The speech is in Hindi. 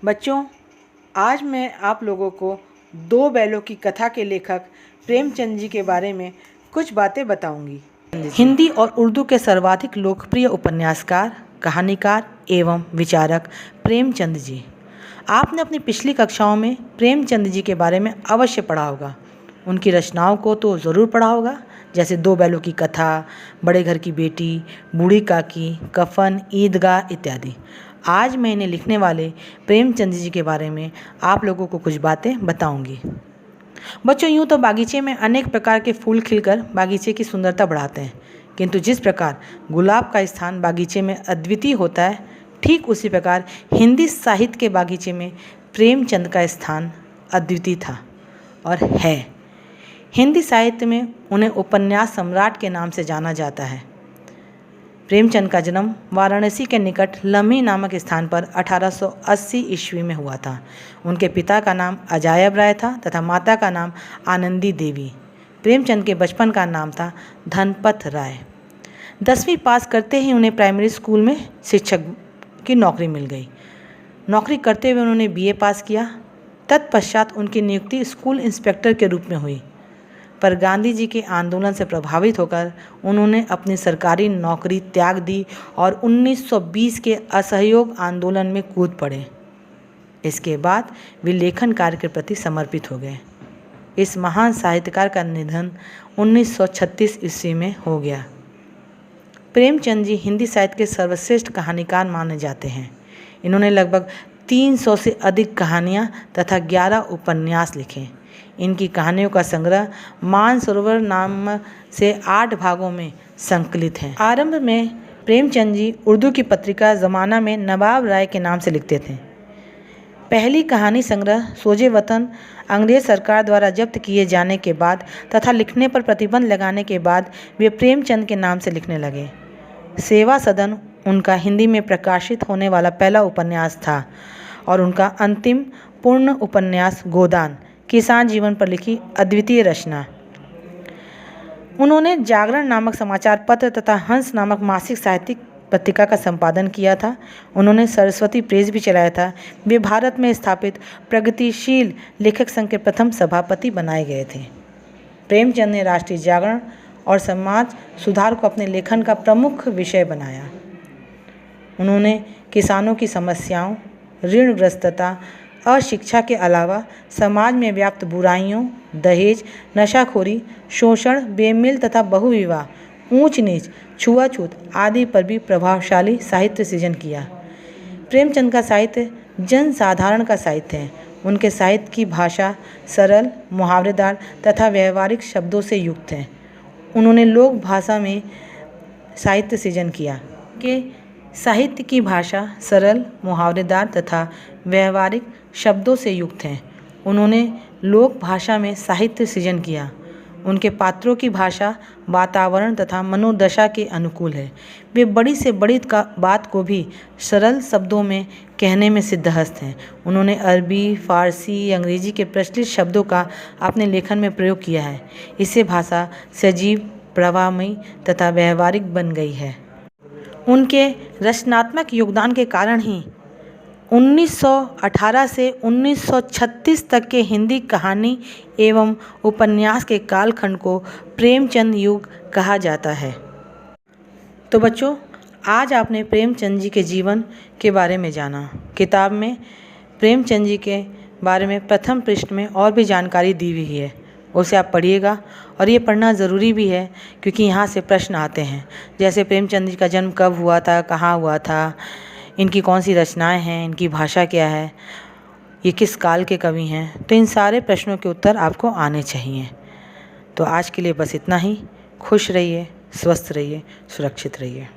बच्चों, आज मैं आप लोगों को दो बैलों की कथा के लेखक प्रेमचंद जी के बारे में कुछ बातें बताऊंगी। हिंदी और उर्दू के सर्वाधिक लोकप्रिय उपन्यासकार, कहानीकार एवं विचारक प्रेमचंद जी। आपने अपनी पिछली कक्षाओं में प्रेमचंद जी के बारे में अवश्य पढ़ा होगा। उनकी रचनाओं को तो ज़रूर पढ़ा होगा, जैसे दो बैलों की कथा, बड़े घर की बेटी, बूढ़ी काकी, कफन, ईदगाह इत्यादि। आज मैं इन्हें लिखने वाले प्रेमचंद जी के बारे में आप लोगों को कुछ बातें बताऊंगी। बच्चों, यूँ तो बागीचे में अनेक प्रकार के फूल खिलकर बागीचे की सुंदरता बढ़ाते हैं, किंतु जिस प्रकार गुलाब का स्थान बागीचे में अद्वितीय होता है, ठीक उसी प्रकार हिंदी साहित्य के बागीचे में प्रेमचंद का स्थान अद्वितीय था और है। हिंदी साहित्य में उन्हें उपन्यास सम्राट के नाम से जाना जाता है। प्रेमचंद का जन्म वाराणसी के निकट लम्ही नामक स्थान पर 1880 ईस्वी में हुआ था। उनके पिता का नाम अजायब राय था तथा माता का नाम आनंदी देवी। प्रेमचंद के बचपन का नाम था धनपत राय। 10वीं पास करते ही उन्हें प्राइमरी स्कूल में शिक्षक की नौकरी मिल गई। नौकरी करते हुए उन्होंने बीए पास किया। तत्पश्चात उनकी नियुक्ति स्कूल इंस्पेक्टर के रूप में हुई, पर गांधी जी के आंदोलन से प्रभावित होकर उन्होंने अपनी सरकारी नौकरी त्याग दी और 1920 के असहयोग आंदोलन में कूद पड़े। इसके बाद वे लेखन कार्य के प्रति समर्पित हो गए। इस महान साहित्यकार का निधन 1936 ईस्वी में हो गया। प्रेमचंद जी हिंदी साहित्य के सर्वश्रेष्ठ कहानीकार माने जाते हैं। इन्होंने लगभग 300 से अधिक कहानियाँ तथा 11 उपन्यास लिखे। इनकी कहानियों का संग्रह मानसरोवर नाम से 8 भागों में संकलित है। आरंभ में प्रेमचंद जी उर्दू की पत्रिका ज़माना में नवाब राय के नाम से लिखते थे। पहली कहानी संग्रह सोजे वतन अंग्रेज सरकार द्वारा जब्त किए जाने के बाद तथा लिखने पर प्रतिबंध लगाने के बाद वे प्रेमचंद के नाम से लिखने लगे। सेवा सदन उनका हिंदी में प्रकाशित होने वाला पहला उपन्यास था और उनका अंतिम पूर्ण उपन्यास गोदान किसान जीवन पर लिखी अद्वितीय रचना। उन्होंने जागरण नामक समाचार पत्र तथा हंस नामक मासिक साहित्यिक पत्रिका का संपादन किया था। उन्होंने सरस्वती प्रेस भी चलाया था। वे भारत में स्थापित प्रगतिशील लेखक संघ के प्रथम सभापति बनाए गए थे। प्रेमचंद ने राष्ट्रीय जागरण और समाज सुधार को अपने लेखन का प्रमुख विषय बनाया। उन्होंने किसानों की समस्याओं, ऋणग्रस्तता और शिक्षा के अलावा समाज में व्याप्त बुराइयों, दहेज, नशाखोरी, शोषण, बेमिल तथा बहुविवाह, ऊंच नीच, छुआछूत आदि पर भी प्रभावशाली साहित्य सृजन किया। प्रेमचंद का साहित्य जन साधारण का साहित्य है। उनके साहित्य की भाषा सरल, मुहावरेदार तथा व्यवहारिक शब्दों से युक्त है। उन्होंने लोक भाषा में साहित्य सृजन किया। के साहित्य की भाषा सरल, मुहावरेदार तथा व्यवहारिक शब्दों से युक्त हैं। उन्होंने लोक भाषा में साहित्य सृजन किया। उनके पात्रों की भाषा वातावरण तथा मनोदशा के अनुकूल है। वे बड़ी से बड़ी बात को भी सरल शब्दों में कहने में सिद्धहस्त हैं। उन्होंने अरबी, फारसी, अंग्रेजी के प्रचलित शब्दों का अपने लेखन में प्रयोग किया है। इससे भाषा सजीव, प्रवाहमयी तथा व्यवहारिक बन गई है। उनके रचनात्मक योगदान के कारण ही 1918 से 1936 तक के हिंदी कहानी एवं उपन्यास के कालखंड को प्रेमचंद युग कहा जाता है। तो बच्चों, आज आपने प्रेमचंद जी के जीवन के बारे में जाना। किताब में प्रेमचंद जी के बारे में प्रथम पृष्ठ में और भी जानकारी दी हुई है, उसे आप पढ़िएगा। और ये पढ़ना ज़रूरी भी है, क्योंकि यहाँ से प्रश्न आते हैं, जैसे प्रेमचंद जी का जन्म कब हुआ था, कहाँ हुआ था, इनकी कौन सी रचनाएं हैं, इनकी भाषा क्या है, ये किस काल के कवि हैं। तो इन सारे प्रश्नों के उत्तर आपको आने चाहिए। तो आज के लिए बस इतना ही। खुश रहिए, स्वस्थ रहिए, सुरक्षित रहिए।